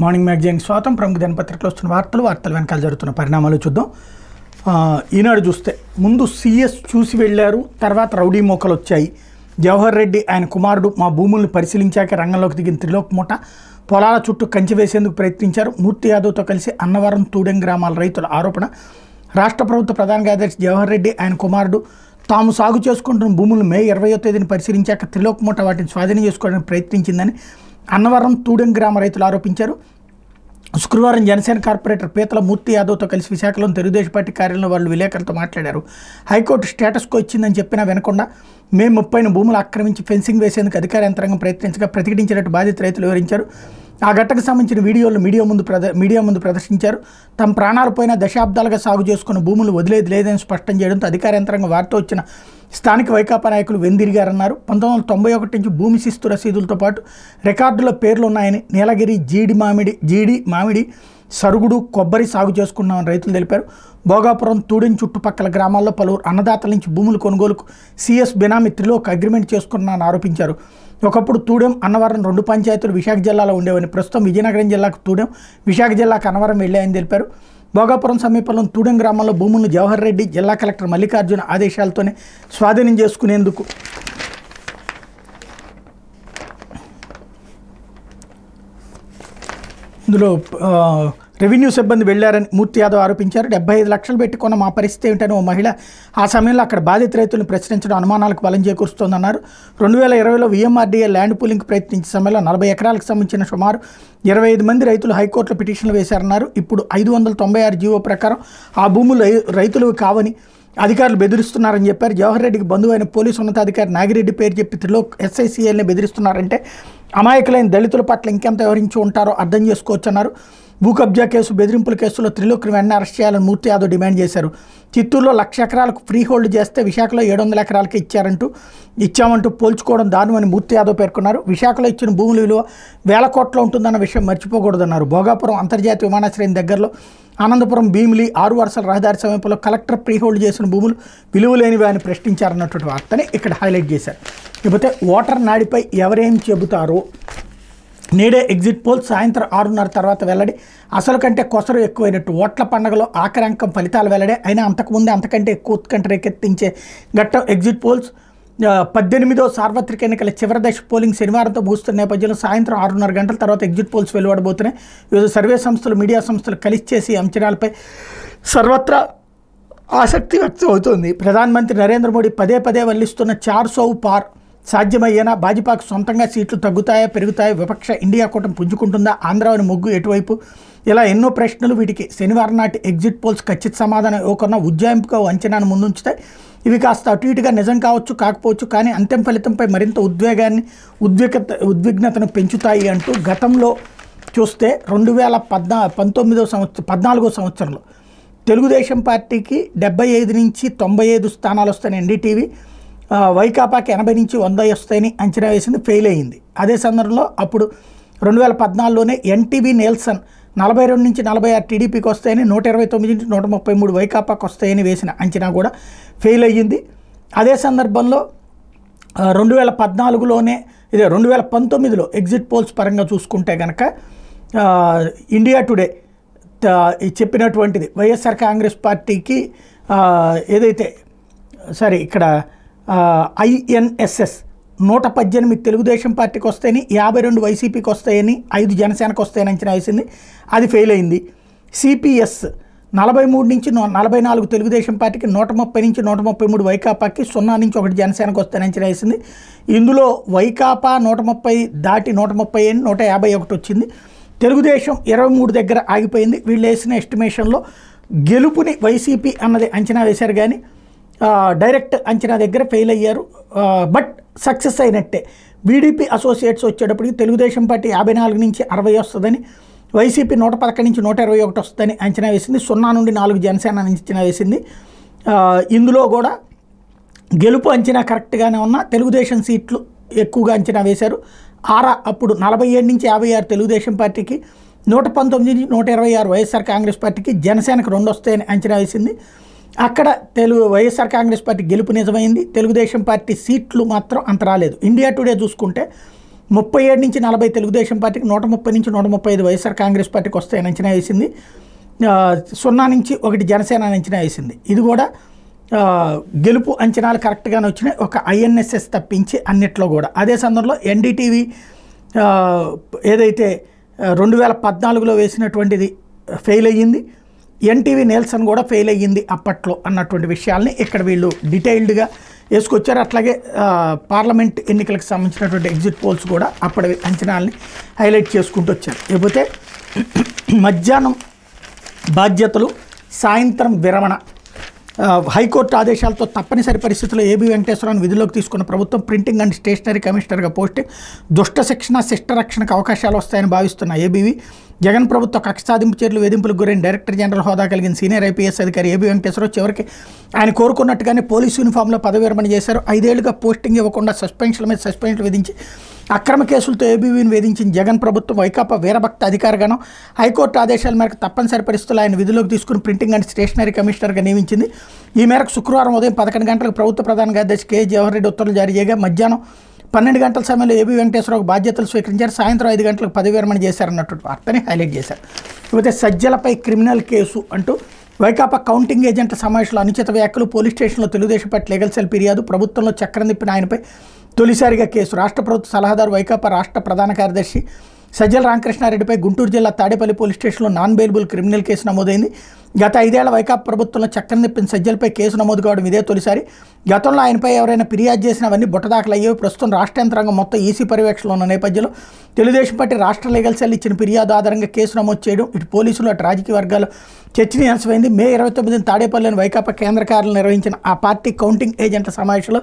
Morning magazine స్వాగతం. ప్రముఖ దినపత్రికలో వస్తున్న వార్తలు వెనకాల జరుగుతున్న పరిణామాలు చూద్దాం. ఈనాడు చూస్తే ముందు సీఎస్ చూసి వెళ్ళారు, తర్వాత రౌడీ మోకలు వచ్చాయి. జవహర్ రెడ్డి ఆయన కుమారుడు మా భూములను పరిశీలించాక రంగంలోకి దిగిన త్రిలోక్ మూట పొలాల చుట్టూ కంచె వేసేందుకు ప్రయత్నించారు. మూర్తి యాదవ్తో కలిసి అన్నవరం తూడెం గ్రామాల రైతుల ఆరోపణ. రాష్ట్ర ప్రభుత్వ ప్రధాన కార్యదర్శి జవహర్ రెడ్డి ఆయన కుమారుడు తాము సాగు చేసుకుంటున్న భూములను మే 20వ తేదీని పరిశీలించాక త్రిలోక్ మూట వాటిని స్వాధీనం చేసుకోవడానికి ప్రయత్నించిందని అన్నవరం తూడెం గ్రామ రైతులు ఆరోపించారు. శుక్రవారం జనసేన కార్పొరేటర్ పీతల మూర్తి యాదవ్తో కలిసి విశాఖలోని తెలుగుదేశం పార్టీ కార్యాలయంలో వాళ్ళు విలేకరులతో మాట్లాడారు. హైకోర్టు స్టేటస్కో ఇచ్చిందని చెప్పినా వినకుండా మే 30న భూములు ఆక్రమించి ఫెన్సింగ్ వేసేందుకు అధికార యంత్రాంగం ప్రయత్నించగా ప్రతిఘటించినట్టు బాధిత రైతులు వివరించారు. ఆ ఘటనకు సంబంధించిన వీడియోలు మీడియా ముందు ప్రదర్శించారు. తమ ప్రాణాలు పోయిన దశాబ్దాలుగా సాగు చేసుకున్న భూములు వదిలేది లేదని స్పష్టం చేయడంతో అధికార యంత్రాంగం వారితో వచ్చిన స్థానిక వైకాపా నాయకులు వెందిరిగారన్నారు. 1991 నుంచి భూమి శిస్తు రసీదులతో పాటు రికార్డుల పేర్లు ఉన్నాయని, నీలగిరి జీడి మామిడి సరుగుడు కొబ్బరి సాగు చేసుకున్నామని రైతులు తెలిపారు. భోగాపురం తూడెం చుట్టుపక్కల గ్రామాల్లో పలువురు అన్నదాతల నుంచి భూములు కొనుగోలుకు సీఎస్ బినామీ త్రిలోక్ అగ్రిమెంట్ చేసుకున్నారని ఆరోపించారు. ఒకప్పుడు తూడెం అన్నవరం 2 పంచాయతీలు విశాఖ జిల్లాలో ఉండేవని, ప్రస్తుతం విజయనగరం జిల్లాకు తూడెం, విశాఖ జిల్లాకు అన్నవరం వెళ్ళాయని తెలిపారు. భోగాపురం సమీపంలో తూడెం గ్రామంలో భూములను జవహర్ రెడ్డి జిల్లా కలెక్టర్ మల్లికార్జున ఆదేశాలతోనే స్వాధీనం చేసుకునేందుకు ఇందులో రెవెన్యూ సిబ్బంది వెళ్లారని మూర్తి యాదవ్ ఆరోపించారు. 75 లక్షలు పెట్టుకున్న మా పరిస్థితి ఏమిటని ఓ మహిళ ఆ సమయంలో అక్కడ బాధిత రైతులను ప్రశ్నించడం అనుమానాలకు బలం చేకూరుస్తోందన్నారు. 2020లో వీఎంఆర్డీఏ ల్యాండ్ పూలింగ్ ప్రయత్నించే సమయంలో 40 ఎకరాలకు సంబంధించిన సుమారు 25 మంది రైతులు హైకోర్టులో పిటిషన్లు వేశారన్నారు. ఇప్పుడు 596 జీవో ప్రకారం ఆ భూములు రైతులు కావని అధికారులు బెదిరిస్తున్నారని చెప్పారు. జవహర్ రెడ్డికి బంధువు అయిన పోలీసు ఉన్నతాధికారి నాగిరెడ్డి పేరు చెప్పి త్రిలోక్ ఎస్ఐసిఎల్ని బెదిరిస్తున్నారంటే అమాయకులైన దళితుల పట్ల ఇంకెంత వివరించి ఉంటారో అర్థం చేసుకోవచ్చన్నారు. భూ కబ్జా కేసు, బెదిరింపుల కేసులో త్రిలోక్ని వెంటనే అరెస్ట్ చేయాలని మూర్తి యాదవ్ డిమాండ్ చేశారు. చిత్తూరులో 1,00,000 ఎకరాలకు ఫ్రీ హోల్డ్ చేస్తే విశాఖలో 700 ఎకరాలకే ఇచ్చామంటూ పోల్చుకోవడం దారుణమని మూర్తి యాదవ్ పేర్కొన్నారు. విశాఖలో ఇచ్చిన భూముల విలువ 1000 కోట్ల ఉంటుందన్న విషయం మర్చిపోకూడదన్నారు. భోగాపురం అంతర్జాతీయ విమానాశ్రయం దగ్గరలో అనంతపురం భీమిలి 6 వరుసల రహదారి సమీపంలో కలెక్టర్ ప్రీ హోల్డ్ చేసిన భూములు విలువలేనివి అని ప్రశ్నించారన్నటువంటి వార్తని ఇక్కడ హైలైట్ చేశారు. ఇకపోతే ఓటర్ నాడిపై ఎవరేం చెబుతారో నేడే ఎగ్జిట్ పోల్ సాయంత్రం 6:30 తర్వాత వెల్లడి. అసలు కంటే కొసరు ఎక్కువైనట్టు ఓట్ల పండుగలో ఆఖరి అంకం ఫలితాలు వెల్లడే. అయినా అంతకుముందే అంతకంటే ఎక్కువ ఉత్కంఠ రేకెత్తించే ఘట్టం ఎగ్జిట్ పోల్స్. 18వ సార్వత్రిక ఎన్నికల చివరి దశ పోలింగ్ శనివారంతో ముగుస్తున్న నేపథ్యంలో సాయంత్రం 6:30 గంటల తర్వాత ఎగ్జిట్ పోల్స్ వెలువడబోతున్నాయి. వివిధ సర్వే సంస్థలు, మీడియా సంస్థలు కలిసి చేసి అంచనాలపై సర్వత్రా ఆసక్తి వ్యక్తం అవుతోంది. ప్రధానమంత్రి నరేంద్ర మోడీ పదే వల్లిస్తున్న 400 పార్ సాధ్యమయ్యేనా? భాజపాకు సొంతంగా సీట్లు తగ్గుతాయా, పెరుగుతాయా? విపక్ష ఇండియా కూటమి పుంజుకుంటుందా? ఆంధ్రాలోని మొగ్గు ఎటువైపు? ఇలా ఎన్నో ప్రశ్నలు. వీటికి శనివారం నాటి ఎగ్జిట్ పోల్స్ ఖచ్చిత సమాధానం ఇవ్వకుండా ఉజ్జాయింపుగా అంచనాను ముందుంచుతాయి. ఇవి కాస్త అటు ఇటుగా నిజం కావచ్చు, కాకపోవచ్చు, కానీ అంతిమ ఫలితంపై మరింత ఉద్విగ్నతను పెంచుతాయి అంటూ గతంలో చూస్తే 2014వ సంవత్సరంలో తెలుగుదేశం పార్టీకి 75 నుంచి 95 స్థానాలు వస్తాయని ఎన్డీటీవీ, వైకాపాకి 80 నుంచి 100 వస్తాయని అంచనా వేసింది, ఫెయిల్ అయ్యింది. అదే సందర్భంలో అప్పుడు 2014లోనే ఎన్టీవీ నేల్సన్ 42 నుంచి 46 టీడీపీకి వస్తాయని, 129 నుంచి 133 వైకాపాకి వస్తాయని వేసిన అంచనా కూడా ఫెయిల్ అయ్యింది. అదే సందర్భంలో 2014లోనే 2019లో ఎగ్జిట్ పోల్స్ పరంగా చూసుకుంటే కనుక ఇండియా టుడే చెప్పినటువంటిది వైఎస్ఆర్ కాంగ్రెస్ పార్టీకి ఏదైతే ఇక్కడ INSS 118 తెలుగుదేశం పార్టీకి వస్తాయని, 52 వైసీపీకి వస్తాయని, 5 జనసేనకు వస్తాయని అంచనా వేసింది, అది ఫెయిల్ అయింది. CPS 43 నుంచి 44 తెలుగుదేశం పార్టీకి, 130 నుంచి 133 వైకాపాకి, 0 నుంచి 1 జనసేనకు వస్తాయని అంచనా వేసింది. ఇందులో వైకాపా 130 దాటి 130 అని 151 వచ్చింది. తెలుగుదేశం 23 దగ్గర ఆగిపోయింది. వీళ్ళు వేసిన ఎస్టిమేషన్లో గెలుపుని వైసీపీ అన్నది అంచనా వేశారు, కానీ డైరెక్ట్ అంచనా దగ్గర ఫెయిల్ అయ్యారు. బట్ సక్సెస్ అయినట్టే. VDP అసోసియేట్స్ వచ్చేటప్పటికి తెలుగుదేశం పార్టీ 54 నుంచి 60 వస్తుందని, వైసీపీ 111 నుంచి 121 వస్తుందని అంచనా వేసింది. 0 నుండి 4 జనసేన అంచనా వేసింది. ఇందులో కూడా గెలుపు అంచనా కరెక్ట్గానే ఉన్నా తెలుగుదేశం సీట్లు ఎక్కువగా అంచనా వేశారు. అప్పుడు 47 నుంచి 56 తెలుగుదేశం పార్టీకి, 119 నుంచి 126 వైఎస్ఆర్ కాంగ్రెస్ పార్టీకి, జనసేనకు 2 వస్తాయని అంచనా వేసింది. అక్కడ వైఎస్ఆర్ కాంగ్రెస్ పార్టీ గెలుపు నిజమైంది. తెలుగుదేశం పార్టీ సీట్లు మాత్రం అంత రాలేదు. ఇండియా టుడే చూసుకుంటే 37 నుంచి 40 తెలుగుదేశం పార్టీకి, 130 నుంచి 135 వైఎస్ఆర్ కాంగ్రెస్ పార్టీకి వస్తాయని అంచనా వేసింది. 0 నుంచి 1 జనసేన అని అంచనా వేసింది. ఇది కూడా గెలుపు అంచనాలు కరెక్ట్గానే వచ్చినాయి, ఒక ఐఎన్ఎస్ఎస్ తప్పించి అన్నిట్లో కూడా. అదే సందర్భంలో ఎన్డీటీవీ ఏదైతే 2014లో వేసినటువంటిది ఫెయిల్ అయ్యింది, ఎన్టీవీ నెల్సన్ కూడా ఫెయిల్ అయ్యింది అప్పట్లో అన్నటువంటి విషయాల్ని ఇక్కడ వీళ్ళు డీటెయిల్డ్గా వేసుకొచ్చారు. అట్లాగే పార్లమెంట్ ఎన్నికలకు సంబంధించినటువంటి ఎగ్జిట్ పోల్స్ కూడా అప్పటి అంచనాలని హైలైట్ చేసుకుంటూ వచ్చారు. లేకపోతే మధ్యాహ్నం బాధ్యతలు, సాయంత్రం విరమణ. హైకోర్టు ఆదేశాలతో తప్పనిసరి పరిస్థితుల్లో ఏబీ వెంకటేశ్వరరావును విధుల్లోకి తీసుకున్న ప్రభుత్వం ప్రింటింగ్ అండ్ స్టేషనరీ కమిషనర్గా పోస్టింగ్, దుష్ట శిక్షణ శిష్ట రక్షణకు అవకాశాలు వస్తాయని భావిస్తున్న ఏబీవీ. జగన్ ప్రభుత్వ కక్ష సాధింపు చర్యలు వేధింపులకు గురైన డైరెక్టర్ జనరల్ హోదా కలిగిన సీనియర్ ఐపీఎస్ అధికారి ఏబీ వెంకటేశ్వరరావు చివరికి ఆయన కోరుకున్నట్టుగానే పోలీసు యూనిఫామ్లో పదవి విరమణ చేశారు. 5 ఏళ్లుగా పోస్టింగ్ ఇవ్వకుండా సస్పెన్షన్ల మీద సస్పెన్షన్లు విధించి అక్రమ కేసులతో ఏబీవీని వేధించిన జగన్ ప్రభుత్వం వైకాపా వీరభక్త అధికారగణం హైకోర్టు ఆదేశాల మేరకు తప్పనిసరి పరిస్థితుల్లో ఆయన విధుల్లోకి తీసుకుని ప్రింటింగ్ అండ్ స్టేషనరీ కమిషనర్గా నియమించింది. ఈ మేరకు శుక్రవారం ఉదయం 11 గంటలకు ప్రభుత్వ ప్రధాన కార్యదర్శి కె జవహర్ రెడ్డి ఉత్తర్వులు జారీ చేయగా మధ్యాహ్నం 12 గంటల సమయంలో ఏబీ వెంకటేశ్వరరావు బాధ్యతలు స్వీకరించారు. సాయంత్రం 5 గంటలకు పదవి విరమణ చేశారన్నటువంటి వార్తని హైలైట్ చేశారు. ఇకపోతే సజ్జలపై క్రిమినల్ కేసు అంటూ వైకాపా కౌంటింగ్ ఏజెంట్ల సమావేశంలో అనుచిత వ్యాఖ్యలు, పోలీస్ స్టేషన్లో తెలుగుదేశం పార్టీ లీగల్ సెల్ ఫిర్యాదు, ప్రభుత్వంలో చక్రం తిప్పిన ఆయనపై తొలిసారిగా కేసు. రాష్ట్ర ప్రభుత్వ సలహాదారు వైకాపా రాష్ట్ర ప్రధాన కార్యదర్శి సజ్జల రామకృష్ణారెడ్డిపై గుంటూరు జిల్లా తాడేపల్లి పోలీస్ స్టేషన్లో నాన్ బెయిలబుల్ క్రిమినల్ కేసు నమోదైంది. గత 5 ఏళ్ల వైకాపా ప్రభుత్వంలో చక్రం తిప్పిన సజ్జలపై కేసు నమోదు కావడం ఇదే తొలిసారి. గతంలో ఆయనపై ఎవరైనా ఫిర్యాదు చేసినవన్నీ బుట్టదాఖలు అయ్యేవి. ప్రస్తుతం రాష్ట్ర యంత్రాంగం మొత్తం ఈసీ పర్యవేక్షణలో ఉన్న నేపథ్యంలో తెలుగుదేశం పార్టీ రాష్ట్ర లీగల్ సెల్ ఇచ్చిన ఫిర్యాదు ఆధారంగా కేసు నమోదు చేయడం ఇటు పోలీసులు అటు రాజకీయ వర్గాలు చర్చనీయాంశమైంది. మే 29న తాడేపల్లిలోని వైకాపా కేంద్ర కార్యాలయం నిర్వహించిన ఆ పార్టీ కౌంటింగ్ ఏజెంట్ల సమావేశంలో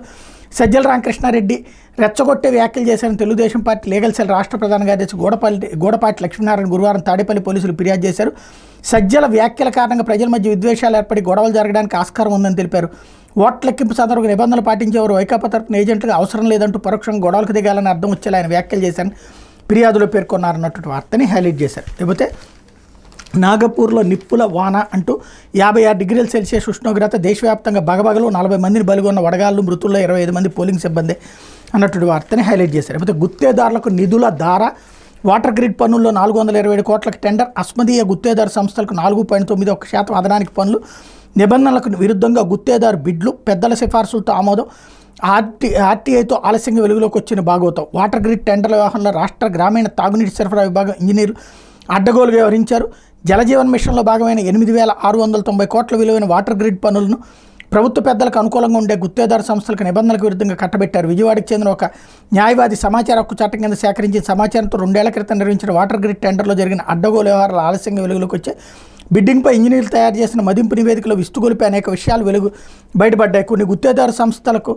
సజ్జల రామకృష్ణారెడ్డి రెచ్చగొట్టే వ్యాఖ్యలు చేశారని తెలుగుదేశం పార్టీ లీగల్ సెల్ రాష్ట్ర ప్రధాన కార్యదర్శి గూడపాటి లక్ష్మీనారాయణ గురువారం తాడేపల్లి పోలీసులు ఫిర్యాదు చేశారు. సజ్జల వ్యాఖ్యల కారణంగా ప్రజల మధ్య విద్వేషాలు ఏర్పడి గొడవలు జరగడానికి ఆస్కారం ఉందని తెలిపారు. ఓట్ల లెక్కింపు సందర్భంగా నిబంధనలు పాటించేవారు వైకాపా తరపున ఏజెంట్లుగా అవసరం లేదంటూ పరోక్షంగా గొడవలకు దిగాలని అర్థం వచ్చేలా ఆయన వ్యాఖ్యలు చేశారని ఫిర్యాదులో పేర్కొన్నారన్నటువంటి వార్తని హైలైట్ చేశారు. లేకపోతే నాగపూర్లో నిప్పుల వాన అంటూ 56 డిగ్రీల సెల్సియస్ ఉష్ణోగ్రత, దేశవ్యాప్తంగా బగబగలు 40 మందిని బలిగొన్న వడగాళ్ళు, మృతుల్లో 25 మంది పోలింగ్ సిబ్బంది అన్నటువంటి వార్తని హైలైట్ చేశారు. లేకపోతే గుత్తేదారులకు నిధుల ధార, వాటర్ గ్రిడ్ పన్నుల్లో 427 కోట్లకు టెండర్, అస్మదీయ గుత్తేదారు సంస్థలకు 4.91% అదనానికి పనులు, నిబంధనలకు విరుద్ధంగా గుత్తేదారు బిడ్లు, పెద్దల సిఫార్సులతో ఆమోదం, ఆర్టీఐతో ఆలస్యంగా వెలుగులోకి వచ్చిన భాగవతం. వాటర్ గ్రిడ్ టెండర్ల వ్యవహారంలో రాష్ట్ర గ్రామీణ తాగునీటి సరఫరా విభాగం ఇంజనీర్లు అడ్డగోలుగా వ్యవహరించారు. జలజీవన్ మిషన్లో భాగమైన 8,690 కోట్ల విలువైన వాటర్ గ్రిడ్ పనులను ప్రభుత్వ పెద్దలకు అనుకూలంగా ఉండే గుత్తేదారు సంస్థలకు నిబంధనలకు విరుద్ధంగా కట్టబెట్టారు. విజయవాడకు చెందిన ఒక న్యాయవాది సమాచార హక్కు చట్టం కింద సేకరించిన సమాచారంతో 2 ఏళ్ల క్రితం నిర్వహించిన వాటర్ గ్రిడ్ టెండర్లో జరిగిన అడ్డగోలు వ్యవహారాలు ఆలస్యంగా వెలుగులోకి వచ్చాయి. బిడ్డింగ్పై ఇంజనీర్లు తయారు చేసిన మదింపు నివేదికలో విస్తుగొలిపే అనేక విషయాలు బయటపడ్డాయి. కొన్ని గుత్తేదారు సంస్థలకు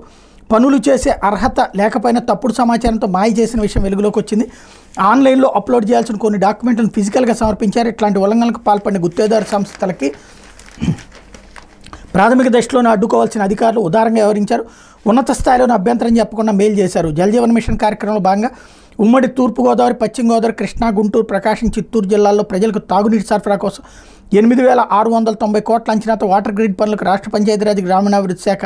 పనులు చేసే అర్హత లేకపోయినా తప్పుడు సమాచారంతో మాయ చేసిన విషయం వెలుగులోకి వచ్చింది. ఆన్లైన్లో అప్లోడ్ చేయాల్సిన కొన్ని డాక్యుమెంట్లను ఫిజికల్గా సమర్పించారు. ఇట్లాంటి ఉల్లంఘనలకు పాల్పడిన గుత్తేదారు సంస్థలకి ప్రాథమిక దశలోనే అడ్డుకోవాల్సిన అధికారులు ఉదారంగా వ్యవహరించారు. ఉన్నత స్థాయిలోనే అభ్యంతరం చెప్పకుండా మెయిల్ చేశారు. జలజీవన్ మిషన్ కార్యక్రమంలో భాగంగా ఉమ్మడి తూర్పుగోదావరి, పశ్చిమ గోదావరి, కృష్ణా, గుంటూరు, ప్రకాశం, చిత్తూరు జిల్లాల్లో ప్రజలకు తాగునీటి సరఫరా కోసం 8,690 కోట్ల అంచనాతో వాటర్ గ్రిడ్ పనులకు రాష్ట్ర పంచాయతీరాజ్ గ్రామీణాభివృద్ధి శాఖ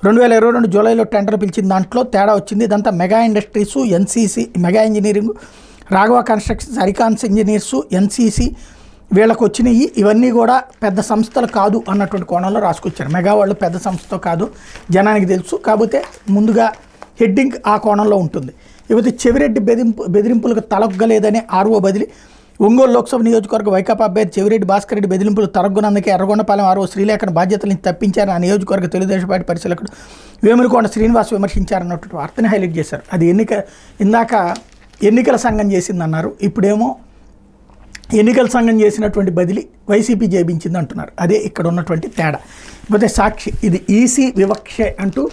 2022 జూలైలో టెండర్ పిలిచిన దాంట్లో తేడా వచ్చింది. ఇదంతా mega industries, NCC, mega engineering, Raghava constructions, హరికాన్స్ ఇంజనీర్సు, ఎన్సీసీ వీళ్ళకు వచ్చినాయి. ఇవన్నీ కూడా పెద్ద సంస్థలు కాదు అన్నటువంటి కోణంలో రాసుకొచ్చారు. మెగా వాళ్ళు పెద్ద సంస్థతో కాదు జనానికి తెలుసు, కాకపోతే ముందుగా హెడ్డింగ్ ఆ కోణంలో ఉంటుంది. ఇకపోతే చెవిరెడ్డి బెదిరింపులకు తలొగ్గలేదనే ఆర్ఓ బదిలీ. ఒంగోలు లోక్సభ నియోజకవర్గ వైకాపా అభ్యర్థి చెవిరెడ్డి భాస్కర్ రెడ్డి బెదిరింపులు తరగొనందుకే ఎర్రగొండపాలెం ఆర్ఓ శ్రీలేఖను బాధ్యతల నుంచి తప్పించారని ఆ నియోజకవర్గ తెలుగుదేశం పార్టీ పరిశీలకుడు వేములకొండ శ్రీనివాస్ విమర్శించారన్నటువంటి వార్తని హైలైట్ చేశారు. అది ఇందాక ఎన్నికల సంఘం చేసిందన్నారు, ఇప్పుడేమో ఎన్నికల సంఘం చేసినటువంటి బదిలీ వైసీపీ చేయించింది అంటున్నారు. అదే ఇక్కడ ఉన్నటువంటి తేడా. లేకపోతే సాక్షి, ఇది ఈసీ వివక్ష అంటూ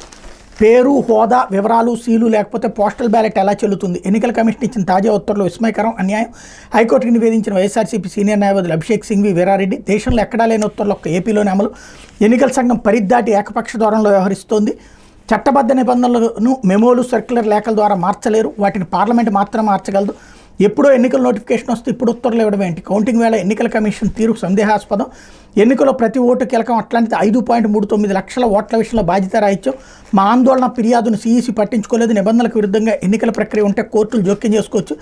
పేరు, హోదా, వివరాలు, సీలు లేకపోతే పోస్టల్ బ్యాలెట్ ఎలా చెల్లుతుంది, ఎన్నికల కమిషన్ ఇచ్చిన తాజా ఉత్తర్వులు విస్మయకరం, అన్యాయం, హైకోర్టుకి నివేదించిన వైఎస్ఆర్సీపీ సీనియర్ న్యాయవాదులు అభిషేక్ సింఘ్వి, వీరారెడ్డి. దేశంలో ఎక్కడా లేని ఉత్తర్వులు ఒక్క ఏపీలోనే అమలు. ఎన్నికల సంఘం పరిద్దాటి ఏకపక్ష ధోరణిలో వ్యవహరిస్తోంది. చట్టబద్ధ నిబంధనలను మెమోలు, సర్క్యులర్ లేఖల ద్వారా మార్చలేరు, వాటిని పార్లమెంట్ మాత్రం మార్చగలదు. ఎప్పుడో ఎన్నికల నోటిఫికేషన్ వస్తే ఇప్పుడు ఉత్తర్వులు ఇవ్వడం ఏంటి? కౌంటింగ్ వేళ ఎన్నికల కమిషన్ తీరు సందేహాస్పదం. ఎన్నికల్లో ప్రతి ఓటు కీలకం, అట్లాంటిది 5.39 లక్షల ఓట్ల విషయంలో బాధ్యత రాయించాం. మా ఆందోళన ఫిర్యాదును సీఈసీ పట్టించుకోలేదు. నిబంధనలకు విరుద్ధంగా ఎన్నికల ప్రక్రియ ఉంటే కోర్టులు జోక్యం చేసుకోవచ్చు.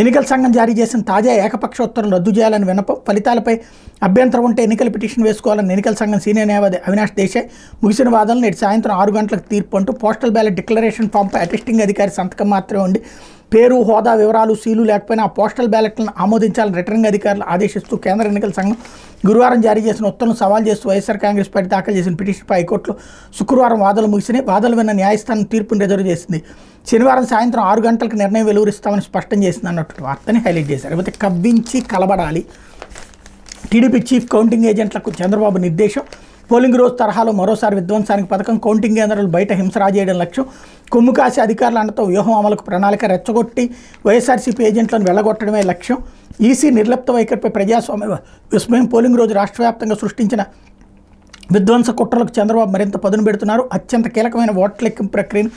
ఎన్నికల సంఘం జారీ చేసిన తాజా ఏకపక్ష ఉత్తర్వులు రద్దు చేయాలని విన్నపం. ఫలితాలపై అభ్యంతరం ఉంటే ఎన్నికల పిటిషన్ వేసుకోవాలని ఎన్నికల సంఘం సీనియర్ న్యాయవాది అవినాష్ దేశాయ్ ముగిసిన వాదనలు నేటి సాయంత్రం 6 గంటలకు తీర్పు అంటూ పోస్టల్ బ్యాలెట్ డిక్లరేషన్ ఫామ్పై అటెస్టింగ్ అధికారి సంతకం మాత్రమే ఉండి పేరు, హోదా వివరాలు, సీలు లేకపోయినా ఆ పోస్టల్ బ్యాలెట్లను ఆమోదించాలని రిటర్నింగ్ అధికారులు ఆదేశిస్తూ కేంద్ర ఎన్నికల సంఘం గురువారం జారీ చేసిన ఉత్తర్వులను సవాల్ చేస్తూ వైఎస్ఆర్ కాంగ్రెస్ పార్టీ దాఖలు చేసిన పిటిషన్పై హైకోర్టులో శుక్రవారం వాదనలు ముగిసినాయి. వాదనలు విన్న న్యాయస్థానం తీర్పును రిజర్వ్ చేసింది. శనివారం సాయంత్రం 6 గంటలకు నిర్ణయం వెలువరిస్తామని స్పష్టం చేసింది అన్నట్టు వార్తని హైలైట్ చేశారు. లేకపోతే కవ్వించి కలబడాలి, టీడీపీ చీఫ్ కౌంటింగ్ ఏజెంట్లకు చంద్రబాబు నిర్దేశం. పోలింగ్ రోజు తరహాలో మరోసారి విధ్వంసానికి పథకం. కౌంటింగ్ కేంద్రాలు బయట హింస రాజేయడం లక్ష్యం. కొమ్ము కాసి అధికారుల అండతో వ్యూహం అమలుకు ప్రణాళిక. రెచ్చగొట్టి వైఎస్ఆర్సీపీ ఏజెంట్లను వెళ్లగొట్టడమే లక్ష్యం. ఈసీ నిర్లిప్త వైఖరిపై ప్రజాస్వామ్య విస్మయం. పోలింగ్ రోజు రాష్ట్ర వ్యాప్తంగా సృష్టించిన విధ్వంస కుట్రలకు చంద్రబాబు మరింత పదును పెడుతున్నారు. అత్యంత కీలకమైన ఓట్ల లెక్కింపు ప్రక్రియను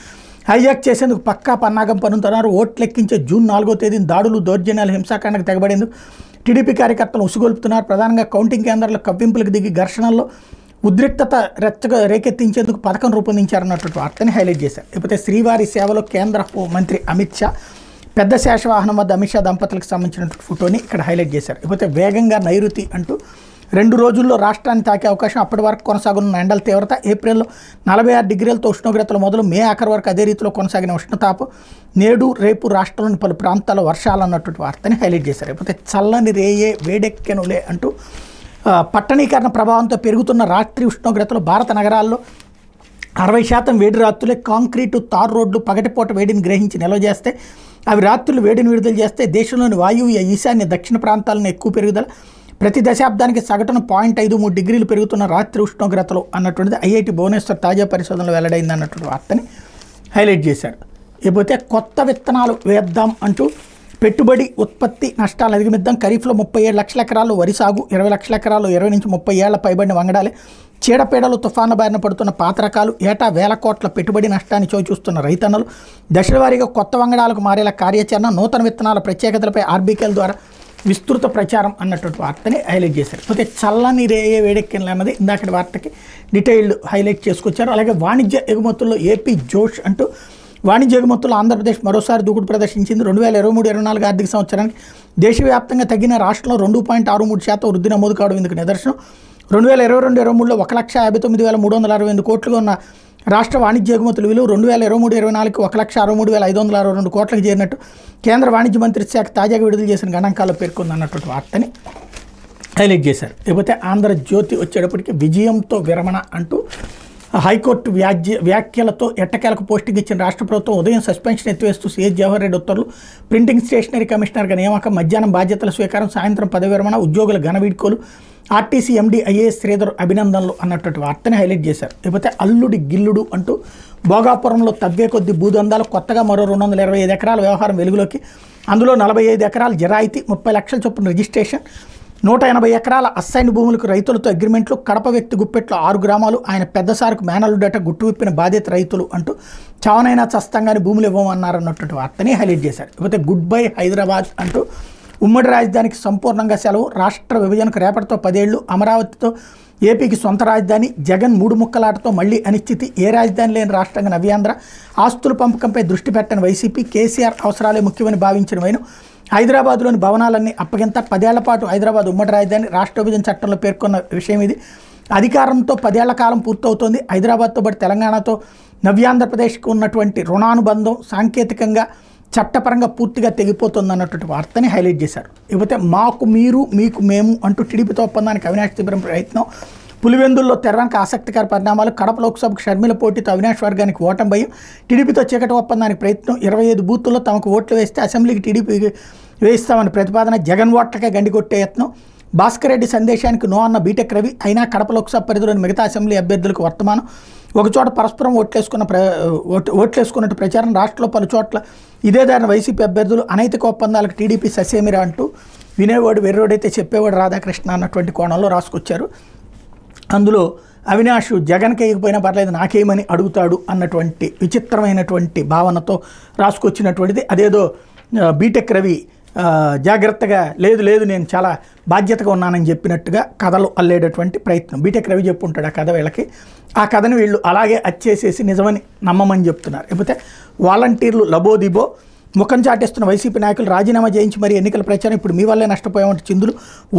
హైజాక్ చేసేందుకు పక్కా పన్నాగం పన్నుతున్నారు. ఓట్లు లెక్కించే జూన్ 4వ తేదీన దాడులు, దౌర్జన్యాలు, హింసాకాండకు తెగబడేందుకు టీడీపీ కార్యకర్తలు ఉసుగొల్పుతున్నారు. ప్రధానంగా కౌంటింగ్ కేంద్రాల్లో కవ్వింపులకు దిగి ఘర్షణల్లో ఉద్రిక్తత రేకెత్తించేందుకు పథకం రూపొందించారన్నటువంటి వార్తని హైలైట్ చేశారు. లేకపోతే శ్రీవారి సేవలో కేంద్ర మంత్రి అమిత్ షా పెద్ద శేషవాహనం వద్ద అమిత్ షా దంపతులకు సంబంధించినటువంటి ఫోటోని ఇక్కడ హైలైట్ చేశారు. లేకపోతే వేగంగా నైరుతి అంటూ 2 రోజుల్లో రాష్ట్రాన్ని తాకే అవకాశం. అప్పటి వరకు కొనసాగనున్న ఎండల తీవ్రత. ఏప్రిల్లో 46 డిగ్రీలతో ఉష్ణోగ్రతలు మొదలు మే ఆఖరి వరకు అదే రీతిలో కొనసాగిన ఉష్ణతాపం. నేడు రేపు రాష్ట్రంలోని పలు ప్రాంతాల్లో వర్షాలు అన్నటువంటి వార్తని హైలైట్ చేశారు. లేకపోతే చల్లని రేయే వేడెక్కెనులే అంటూ పట్టణీకరణ ప్రభావంతో పెరుగుతున్న రాత్రి ఉష్ణోగ్రతలు. భారత నగరాల్లో 60% వేడి రాత్రులే. కాంక్రీటు, తారు రోడ్లు పగటిపూట వేడిని గ్రహించి నిల్వ చేస్తే అవి రాత్రులు వేడిని విడుదల చేస్తే దేశంలోని వాయువ్య, ఈశాన్య, దక్షిణ ప్రాంతాలను ఎక్కువ పెరుగుదల. ప్రతి దశాబ్దానికి సగటున 0.53 డిగ్రీలు పెరుగుతున్న రాత్రి ఉష్ణోగ్రతలు అన్నటువంటిది ఐఐటి భువనేశ్వర్ తాజా పరిశోధనలో వెల్లడైంది అన్నటువంటి వార్తని హైలైట్ చేశారు. లేకపోతే కొత్త విత్తనాలు వేద్దాం అంటూ పెట్టుబడి ఉత్పత్తి నష్టాలను అధిగమిద్దాం. ఖరీఫ్లో 37 లక్షల ఎకరాల్లో వరి సాగు, 20 లక్షల ఎకరాల్లో 20 నుంచి 30 ఏళ్ల పైబడిన వంగడాలే. చీడపీడలు, తుఫాను బారిన పడుతున్న పాత రకాలు. ఏటా వేల కోట్ల పెట్టుబడి నష్టాన్ని చవిచూస్తున్న రైతన్నలు. దశలవారీగా కొత్త వంగడాలకు మారేలా కార్యాచరణ. నూతన విత్తనాల ప్రత్యేకతలపై ఆర్బీకేల ద్వారా విస్తృత ప్రచారం అన్నటువంటి వార్తని హైలైట్ చేశారు. పోతే చల్లని రేయే వేడెక్కినలు అన్నది ఇందాకటి వార్తకి డీటెయిల్డ్ హైలైట్ చేసుకొచ్చారు. అలాగే వాణిజ్య ఎగుమతుల్లో ఏపీ జోష్ అంటూ వాణిజ్య ఎగుమతుల్లో ఆంధ్రప్రదేశ్ మరోసారి దూకుడు ప్రదర్శించింది. 2023-24 ఆర్థిక సంవత్సరానికి దేశవ్యాప్తంగా తగ్గిన రాష్ట్రంలో 2.63% వృద్ధి నమోదు కావడం ఇందుకు నిదర్శనం. 2022-23లో 1,59,362 కోట్లుగా ఉన్న రాష్ట్ర వాణిజ్య ఎగుమతుల విలువ 2023-24కి 1,63,562 కోట్లకు చేరినట్టు కేంద్ర వాణిజ్య మంత్రిత్వ శాఖ తాజాగా విడుదల చేసిన గణాంకాల్లో పేర్కొంది అన్నటువంటి వార్తని హైలైట్ చేశారు. లేకపోతే ఆంధ్రజ్యోతి వచ్చేటప్పటికి విజయంతో విరమణ అంటూ హైకోర్టు వ్యాఖ్యలతో ఎట్టకేలకు పోస్టింగ్ ఇచ్చిన రాష్ట్ర ప్రభుత్వం ఉదయం సస్పెన్షన్ ఎత్తివేస్తూ సీఎస్ జవహర్ రెడ్డి ఉత్తర్వులు. ప్రింటింగ్ స్టేషనరీ కమిషనర్గా నియామకం, మధ్యాహ్నం బాధ్యతల స్వీకారం, సాయంత్రం పదవి విరమణ, ఉద్యోగుల ఘన వీడ్కోలు. ఆర్టీసీ ఎండీ ఐఏఎస్ శ్రీధర్ అభినందనలు అన్నటువంటి వార్తని హైలైట్ చేశారు. లేకపోతే అల్లుడి గిల్లుడు అంటూ భోగాపురంలో తవ్వే కొద్ది భూదందాలు. కొత్తగా మరో 225 ఎకరాల వ్యవహారం వెలుగులోకి. అందులో 45 ఎకరాల జరాయితీ, 30 లక్షల చొప్పున రిజిస్ట్రేషన్, 180 ఎకరాల అస్సైన్ భూములకు రైతులతో అగ్రిమెంట్లు. కడప వ్యక్తి గుప్పెట్లో 6 గ్రామాలు. ఆయన పెద్దసారికి మేనల్లుడట, గుట్టు విప్పిన బాధ్యత రైతులు అంటూ చావనైనా చస్తంగానే భూములు ఇవ్వమన్నారన్నటువంటి వార్తని హైలైట్ చేశారు. లేకపోతే గుడ్ బై హైదరాబాద్ అంటూ ఉమ్మడి రాజధానికి సంపూర్ణంగా సెలవు. రాష్ట్ర విభజనకు రేపటితో 10 ఏళ్లు. అమరావతితో ఏపీకి సొంత రాజధాని. జగన్ 3 ముక్కలాటతో మళ్లీ అనిశ్చితి. ఏ రాజధాని లేని రాష్ట్రంగా నవ్యాంధ్ర. ఆస్తుల పంపకంపై దృష్టి పెట్టని వైసీపీ. కేసీఆర్ అవసరాలే ముఖ్యమని భావించిన వైను. హైదరాబాద్లోని భవనాలన్నీ అప్పగింత. 10 ఏళ్ల పాటు హైదరాబాద్ ఉమ్మడి రాజధాని. రాష్ట్ర విభజన చట్టంలో పేర్కొన్న విషయం ఇది. అధికారంతో 10 ఏళ్ల కాలం పూర్తవుతోంది. హైదరాబాద్తో పాటు తెలంగాణతో నవ్యాంధ్రప్రదేశ్కు ఉన్నటువంటి రుణానుబంధం సాంకేతికంగా చట్టపరంగా పూర్తిగా తెగిపోతుంది అన్నటువంటి వార్తని హైలైట్ చేశారు. ఇకపోతే మాకు మీరు మీకు మేము అంటూ టీడీపీతో ఒప్పందానికి అవినాష్ శిబిరం ప్రయత్నం. పులివెందుల్లో తెరవడానికి ఆసక్తికర పరిణామాలు. కడప లోక్సభకు షర్మిల పోటీతో అవినాష్ వర్గానికి ఓటమి భయం. టీడీపీతో చీకటి ఒప్పందానికి ప్రయత్నం. 25 బూతుల్లో తమకు ఓట్లు వేస్తే అసెంబ్లీకి టీడీపీకి వేయిస్తామని ప్రతిపాదన. జగన్ ఓట్లకే గండి కొట్టే యత్నం. భాస్కర్ రెడ్డి సందేశానికి నో అన్న బీటెక్ రవి. అయినా కడప లోక్సభ పరిధిలోని మిగతా అసెంబ్లీ అభ్యర్థులకు వర్తమానం. ఒకచోట పరస్పరం ఓట్లేసుకున్నట్టు ప్రచారం. రాష్ట్రంలో పలు చోట్ల ఇదే దారిన వైసీపీ అభ్యర్థులు. అనైతిక ఒప్పందాలకు టీడీపీ ససేమిరా అంటూ వినేవాడు వెర్రోడైతే చెప్పేవాడు రాధాకృష్ణ అన్నటువంటి కోణంలో రాసుకొచ్చారు. అందులో అవినాష్ జగన్కి వేయకపోయినా పర్లేదు నాకేమని అడుగుతాడు అన్నటువంటి విచిత్రమైనటువంటి భావనతో రాసుకొచ్చినటువంటిది. అదేదో బీటెక్ రవి జాగ్రత్తగా లేదు లేదు నేను చాలా బాధ్యతగా ఉన్నానని చెప్పినట్టుగా కథలు అల్లేటటువంటి ప్రయత్నం. బీటెక్ రవి చెప్పుంటాడు ఆ కథ వీళ్ళకి. ఆ కథను వీళ్ళు అలాగే అచ్చేసేసి నిజమని నమ్మమని చెప్తున్నారు. లేకపోతే వాలంటీర్లు లబోదిబో ముఖం చాటేస్తున్న వైసీపీ నాయకులు రాజీనామా చేయించి మరి ఎన్నికల ప్రచారం ఇప్పుడు మీ వల్లే నష్టపోయామంటే చిందులు,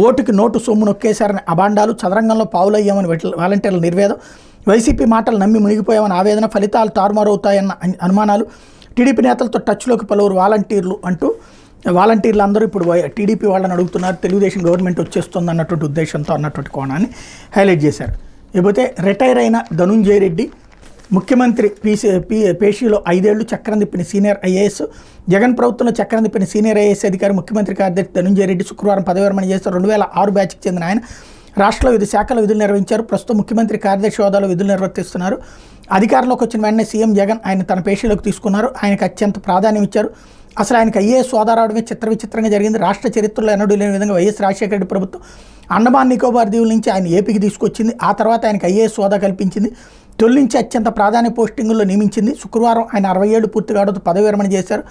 ఓటుకి నోటు సొమ్ము నొక్కేశారని అబాండాలు, చదరంగంలో పావులయ్యామని వాలంటీర్ల నిర్వేదం, వైసీపీ మాటలు నమ్మి మునిగిపోయామని ఆవేదన, ఫలితాలు తారుమారవుతాయన్న అనుమానాలు, టీడీపీ నేతలతో టచ్లోకి పలువురు వాలంటీర్లు అంటూ వాలంటీర్లు అందరూ ఇప్పుడు టీడీపీ వాళ్ళని అడుగుతున్నారు, తెలుగుదేశం గవర్నమెంట్ వచ్చేస్తుంది అన్నటువంటి ఉద్దేశంతో అన్నటువంటి కోణాన్ని హైలైట్ చేశారు. లేకపోతే రిటైర్ అయిన ధనుంజయ రెడ్డి ముఖ్యమంత్రి పేషీలో 5 ఏళ్లు చక్రం తిప్పిన సీనియర్ ఐఏఎస్, జగన్ ప్రభుత్వంలో చక్రం తిప్పిన సీనియర్ ఐఏఎస్ అధికారి ముఖ్యమంత్రి కార్యదర్శి ధనుంజయ రెడ్డి శుక్రవారం పదవి విరమణ చేస్తారు. 2006 బ్యాచ్కి చెందిన ఆయన రాష్ట్రంలో వివిధ శాఖల విధులు నిర్వహించారు. ప్రస్తుతం ముఖ్యమంత్రి కార్యదర్శి హోదాలో విధులు నిర్వర్తిస్తున్నారు. అధికారంలోకి వచ్చిన వెంటనే సీఎం జగన్ ఆయన తన పేషీలోకి తీసుకున్నారు. ఆయనకు అత్యంత ప్రాధాన్యం ఇచ్చారు. అసలు ఆయనకు ఐఏఎస్ హోదా రావడమే విచిత్రంగా జరిగింది. రాష్ట్ర చరిత్రలో ఎన్నడూ లేని విధంగా వైఎస్ రాజశేఖర రెడ్డి ప్రభుత్వం అండమాన్ నికోబార్ దీవుల నుంచి ఆయన ఏపీకి తీసుకొచ్చింది. ఆ తర్వాత ఆయనకు ఐఏఎస్ హోదా కల్పించింది. తొలి నుంచి అత్యంత ప్రాధాన్య పోస్టింగుల్లో నియమించింది. శుక్రవారం ఆయన 60 ఏళ్లు పూర్తి కావడంతో పదవి విరమణ చేశారు.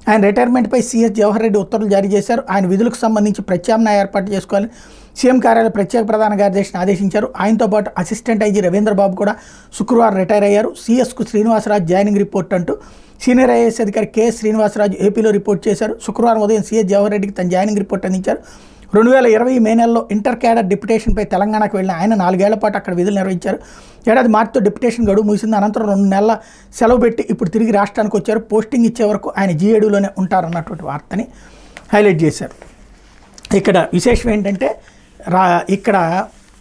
ఆయన రిటైర్మెంట్పై సీఎస్ జవహర్ రెడ్డి ఉత్తర్వులు జారీ చేశారు. ఆయన విధులకు సంబంధించి ప్రత్యామ్నాయ ఏర్పాటు చేసుకోవాలని సీఎం కార్యాలయ ప్రత్యేక ప్రధాన కార్యదర్శిని ఆదేశించారు. ఆయనతో పాటు అసిస్టెంట్ ఐజీ రవీంద్రబాబు కూడా శుక్రవారం రిటైర్ అయ్యారు. సీఎస్కు శ్రీనివాసరాజు జాయినింగ్ రిపోర్ట్ అంటూ సీనియర్ ఐఏఎస్ అధికారి కెఎస్ శ్రీనివాసరాజు ఏపీలో రిపోర్ట్ చేశారు. శుక్రవారం ఉదయం సీఎస్ జవహర్ రెడ్డికి తన జాయినింగ్ రిపోర్ట్ అందించారు. 2020 మే నెలలో ఇంటర్ క్యాడర్ డిప్యుటేషన్పై తెలంగాణకు వెళ్ళిన ఆయన 4 ఏళ్ల పాటు అక్కడ విధులు నిర్వహించారు. ఏడాది మార్చితో డిప్యుటేషన్ గడువు ముగిసింది. అనంతరం 2 నెలల సెలవు పెట్టి ఇప్పుడు తిరిగి రాష్ట్రానికి వచ్చారు. పోస్టింగ్ ఇచ్చే వరకు ఆయన జీఏడీలోనే ఉంటారన్నటువంటి వార్తని హైలైట్ చేశారు. ఇక్కడ విశేషం ఏంటంటే ఇక్కడ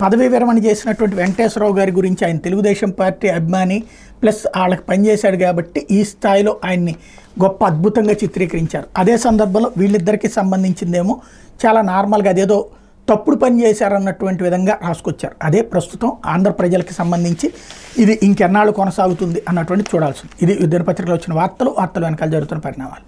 పదవీ విరమణ చేసినటువంటి వెంకటేశ్వరరావు గారి గురించి ఆయన తెలుగుదేశం పార్టీ అభిమాని ప్లస్ వాళ్ళకి పనిచేశాడు కాబట్టి ఈ స్థాయిలో ఆయన్ని గొప్ప అద్భుతంగా చిత్రీకరించారు. అదే సందర్భంలో వీళ్ళిద్దరికీ సంబంధించిందేమో చాలా నార్మల్గా అదేదో తప్పుడు పని చేశారన్నటువంటి విధంగా రాసుకొచ్చారు. అదే ప్రస్తుతం ఆంధ్ర ప్రజలకి సంబంధించి ఇది ఇంకెన్నాళ్ళు కొనసాగుతుంది అన్నటువంటి చూడాల్సింది. ఇది దినపత్రికలో వచ్చిన వార్తలు వెనకాల జరుగుతున్న పరిణామాలు.